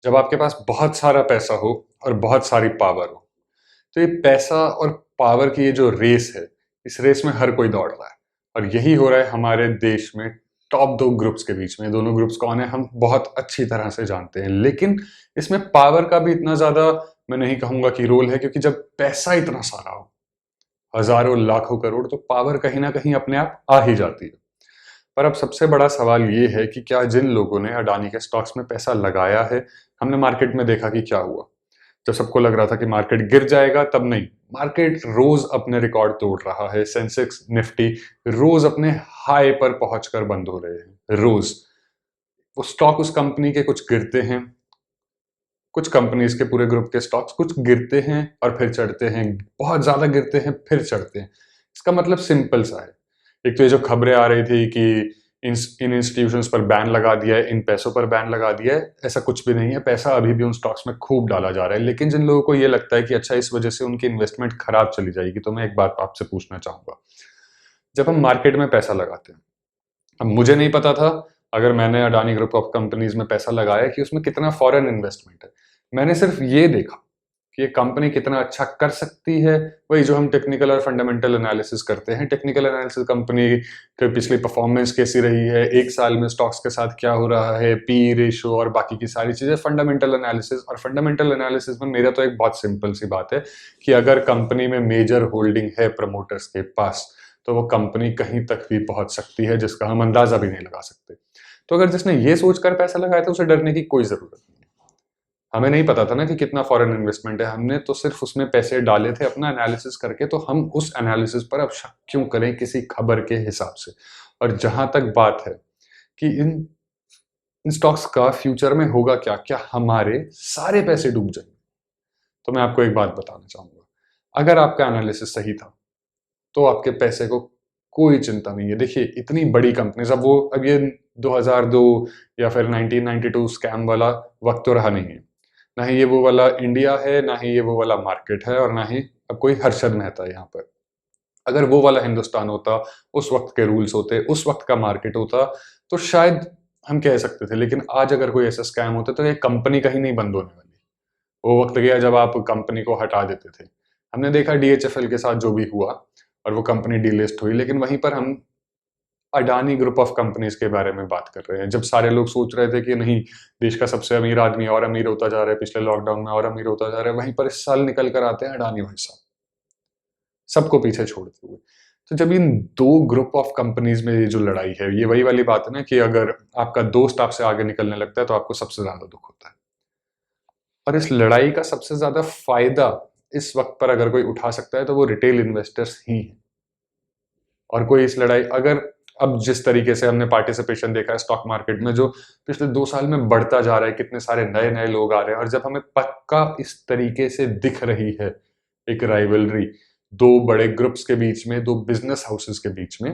जब आपके पास बहुत सारा पैसा हो और बहुत सारी पावर हो, तो ये पैसा और पावर की ये जो रेस है, इस रेस में हर कोई दौड़ रहा है। और यही हो रहा है हमारे देश में टॉप दो ग्रुप्स के बीच में। दोनों ग्रुप्स कौन है हम बहुत अच्छी तरह से जानते हैं, लेकिन इसमें पावर का भी इतना ज्यादा मैं नहीं कहूंगा कि रोल है, क्योंकि जब पैसा इतना सारा हो, हजारों लाखों करोड़, तो पावर कहीं ना कहीं अपने आप आ ही जाती है। पर अब सबसे बड़ा सवाल ये है कि क्या जिन लोगों ने अडानी के स्टॉक्स में पैसा लगाया है, हमने मार्केट में देखा कि क्या हुआ। जब सबको लग रहा था कि मार्केट गिर जाएगा, तब नहीं, मार्केट रोज अपने रिकॉर्ड तोड़ रहा है। सेंसेक्स निफ्टी रोज अपने हाई पर पहुंचकर बंद हो रहे हैं रोज। वो स्टॉक उस कंपनी के कुछ गिरते हैं, कुछ कंपनीज के पूरे ग्रुप के स्टॉक्स कुछ गिरते हैं और फिर चढ़ते हैं, बहुत ज्यादा गिरते हैं फिर चढ़ते हैं। इसका मतलब सिंपल सा है। एक तो ये जो खबरें आ रही थी कि इन इंस्टीट्यूशंस पर बैन लगा दिया है, इन पैसों पर बैन लगा दिया है, ऐसा कुछ भी नहीं है। पैसा अभी भी उन स्टॉक्स में खूब डाला जा रहा है। लेकिन जिन लोगों को ये लगता है कि अच्छा इस वजह से उनकी इन्वेस्टमेंट खराब चली जाएगी, तो मैं एक बात आपसे पूछना चाहूंगा। जब हम मार्केट में पैसा लगाते हैं, अब मुझे नहीं पता था, अगर मैंने अडानी ग्रुप ऑफ कंपनीज में पैसा लगाया, कि उसमें कितना फॉरेन इन्वेस्टमेंट है। मैंने सिर्फ ये देखा कि ये कंपनी कितना अच्छा कर सकती है। वही जो हम टेक्निकल और फंडामेंटल एनालिसिस करते हैं, टेक्निकल एनालिसिस कंपनी की पिछली परफॉर्मेंस कैसी रही है, एक साल में स्टॉक्स के साथ क्या हो रहा है, पी रेशो और बाकी की सारी चीजें, फंडामेंटल एनालिसिस। और फंडामेंटल एनालिसिस में मेरा तो एक बहुत सिंपल सी बात है कि अगर कंपनी में मेजर होल्डिंग है प्रमोटर्स के पास, तो वो कंपनी कहीं तक भी पहुंच सकती है जिसका हम अंदाजा भी नहीं लगा सकते। तो अगर जिसने ये सोचकर पैसा लगाया था, उसे डरने की कोई जरूरत नहीं। हमें नहीं पता था ना कि कितना फॉरेन इन्वेस्टमेंट है, हमने तो सिर्फ उसमें पैसे डाले थे अपना एनालिसिस करके। तो हम उस एनालिसिस पर अब शक क्यों करें किसी खबर के हिसाब से। और जहां तक बात है कि इन स्टॉक्स का फ्यूचर में होगा क्या, क्या हमारे सारे पैसे डूब जाएंगे, तो मैं आपको एक बात बताना चाहूंगा। अगर आपका एनालिसिस सही था, तो आपके पैसे को कोई चिंता नहीं है। देखिए इतनी बड़ी कंपनीज, अब ये 2002 या फिर 1992 स्कैम वाला वक्त तो रहा नहीं है। ना ही ये वो वाला इंडिया है, ना ही ये वो वाला मार्केट है, और ना ही अब कोई हर्षद मेहता है यहाँ पर। अगर वो वाला हिंदुस्तान होता, उस वक्त के रूल्स होते, उस वक्त का मार्केट होता, तो शायद हम कह सकते थे। लेकिन आज अगर कोई ऐसा स्कैम होता, तो ये कंपनी कहीं नहीं बंद होने वाली। वो वक्त गया जब आप कंपनी को हटा देते थे। हमने देखा डीएचएफएल के साथ जो भी हुआ, और वो कंपनी डीलिस्ट हुई। लेकिन वहीं पर हम अडानी ग्रुप ऑफ कंपनीज के बारे में बात कर रहे हैं, जब सारे लोग सोच रहे थे कि नहीं, देश का सबसे अमीर आदमी और अमीर होता जा रहा है, पिछले लॉकडाउन में और अमीर होता जा रहा है, वहीं पर इस साल निकल कर आते हैं अडानी भाई साहब, सबको पीछे छोड़ते हुए। तो जब इन दो ग्रुप ऑफ कंपनीज में ये जो लड़ाई है, ये वही वाली बात है ना कि अगर आपका दोस्त आपसे आगे निकलने लगता है, तो आपको सबसे ज्यादा दुख होता है। और इस लड़ाई का सबसे ज्यादा फायदा इस वक्त पर अगर कोई उठा सकता है, तो वो रिटेल इन्वेस्टर्स ही है। और कोई इस लड़ाई, अगर अब जिस तरीके से हमने पार्टिसिपेशन देखा है स्टॉक मार्केट में, जो पिछले 2 साल में बढ़ता जा रहा है, कितने सारे नए नए लोग आ रहे हैं, और जब हमें पक्का इस तरीके से दिख रही है एक राइवलरी दो बड़े ग्रुप्स के बीच में, दो बिजनेस हाउसेस के बीच में,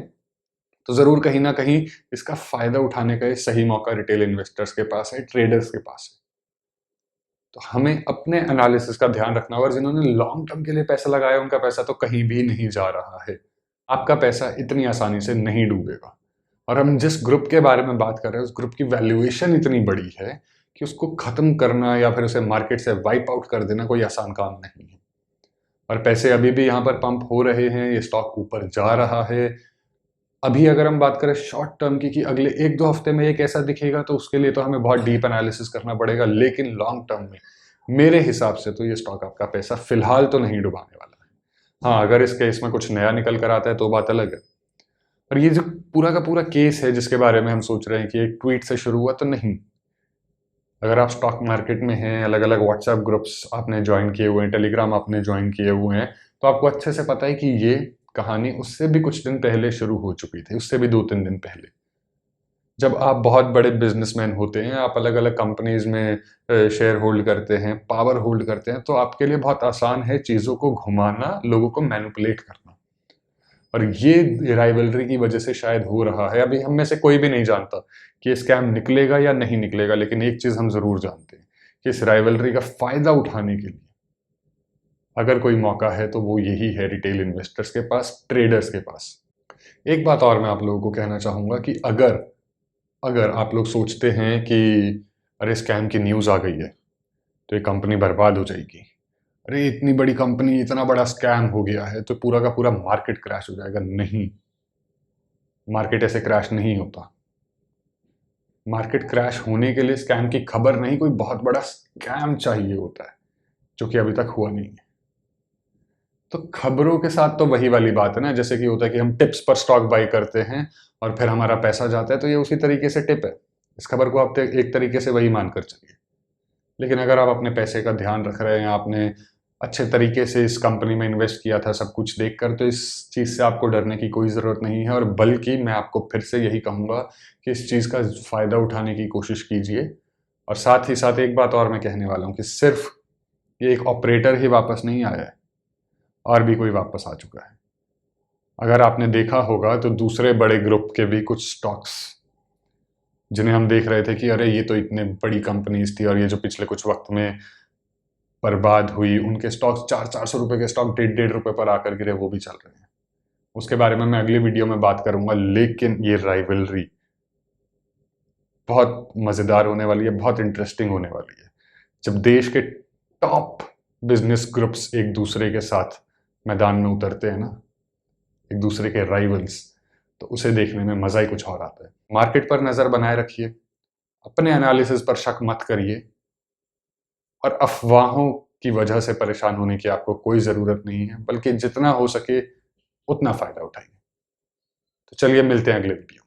तो जरूर कहीं ना कहीं इसका फायदा उठाने का ये सही मौका रिटेल इन्वेस्टर्स के पास है, ट्रेडर्स के पास है। तो हमें अपने एनालिसिस का ध्यान रखना होगा। और जिन्होंने लॉन्ग टर्म के लिए पैसा लगाया, उनका पैसा तो कहीं भी नहीं जा रहा है। आपका पैसा इतनी आसानी से नहीं डूबेगा। और हम जिस ग्रुप के बारे में बात कर रहे हैं, उस ग्रुप की वैल्यूएशन इतनी बड़ी है कि उसको खत्म करना या फिर उसे मार्केट से वाइप आउट कर देना कोई आसान काम नहीं है। और पैसे अभी भी यहाँ पर पंप हो रहे हैं, ये स्टॉक ऊपर जा रहा है। अभी अगर हम बात करें शॉर्ट टर्म की कि अगले 1-2 हफ्ते में ये कैसा दिखेगा, तो उसके लिए तो हमें बहुत डीप एनालिसिस करना पड़ेगा। लेकिन लॉन्ग टर्म में मेरे हिसाब से तो ये स्टॉक आपका पैसा फिलहाल तो नहीं डुबाने वाला है। हाँ, अगर इस केस में कुछ नया निकल कर आता है तो बात अलग है। और ये जो पूरा का पूरा केस है जिसके बारे में हम सोच रहे हैं कि एक ट्वीट से शुरू हुआ, तो नहीं। अगर आप स्टॉक मार्केट में हैं, अलग अलग व्हाट्सएप ग्रुप्स आपने ज्वाइन किए हुए हैं, टेलीग्राम आपने ज्वाइन किए हुए हैं, तो आपको अच्छे से पता है कि ये कहानी उससे भी कुछ दिन पहले शुरू हो चुकी थी, उससे भी 2-3 दिन पहले। जब आप बहुत बड़े बिजनेसमैन होते हैं, आप अलग अलग कंपनीज में शेयर होल्ड करते हैं, पावर होल्ड करते हैं, तो आपके लिए बहुत आसान है चीज़ों को घुमाना, लोगों को मैनिपुलेट करना। और ये राइवलरी की वजह से शायद हो रहा है। अभी हम में से कोई भी नहीं जानता कि ये स्कैम निकलेगा या नहीं निकलेगा, लेकिन एक चीज़ हम ज़रूर जानते हैं कि इस राइवलरी का फ़ायदा उठाने के लिए अगर कोई मौका है, तो वो यही है रिटेल इन्वेस्टर्स के पास, ट्रेडर्स के पास। एक बात और मैं आप लोगों को कहना चाहूँगा कि अगर अगर आप लोग सोचते हैं कि अरे स्कैम की न्यूज़ आ गई है तो ये कंपनी बर्बाद हो जाएगी, अरे इतनी बड़ी कंपनी, इतना बड़ा स्कैम हो गया है तो पूरा का पूरा मार्केट क्रैश हो जाएगा। नहीं, मार्केट ऐसे क्रैश नहीं होता। मार्केट क्रैश होने के लिए स्कैम की खबर नहीं, कोई बहुत बड़ा स्कैम चाहिए होता है, जो कि अभी तक हुआ नहीं है। तो खबरों के साथ तो वही वाली बात है ना, जैसे कि होता है कि हम टिप्स पर स्टॉक बाई करते हैं और फिर हमारा पैसा जाता है, तो ये उसी तरीके से टिप है। इस खबर को आप एक तरीके से वही मानकर चलिए। लेकिन अगर आप अपने पैसे का ध्यान रख रहे हैं, आपने अच्छे तरीके से इस कंपनी में इन्वेस्ट किया था सब कुछ देखकर, तो इस चीज़ से आपको डरने की कोई ज़रूरत नहीं है। और बल्कि मैं आपको फिर से यही कहूँगा कि इस चीज़ का फ़ायदा उठाने की कोशिश कीजिए। और साथ ही साथ एक बात और मैं कहने वाला हूँ कि सिर्फ ये एक ऑपरेटर ही वापस नहीं आया है, और भी कोई वापस आ चुका है। अगर आपने देखा होगा तो दूसरे बड़े ग्रुप के भी कुछ स्टॉक्स, जिन्हें हम देख रहे थे कि अरे ये तो इतने बड़ी कंपनीज थी और ये जो पिछले कुछ वक्त में बर्बाद हुई, उनके स्टॉक्स 400-400 रुपए के स्टॉक 1.5-1.5 रुपए पर आकर गिरे, वो भी चल रहे हैं। उसके बारे में मैं अगली वीडियो में बात करूंगा। लेकिन ये राइवलरी बहुत मज़ेदार होने वाली है, बहुत इंटरेस्टिंग होने वाली है। जब देश के टॉप बिजनेस ग्रुप्स एक दूसरे के साथ मैदान में उतरते हैं ना, एक दूसरे के राइवल्स, तो उसे देखने में मज़ा ही कुछ और आता है। मार्केट पर नज़र बनाए रखिए, अपने एनालिसिस पर शक मत करिए, और अफवाहों की वजह से परेशान होने की आपको कोई ज़रूरत नहीं है, बल्कि जितना हो सके उतना फ़ायदा उठाइए। तो चलिए मिलते हैं अगले वीडियो।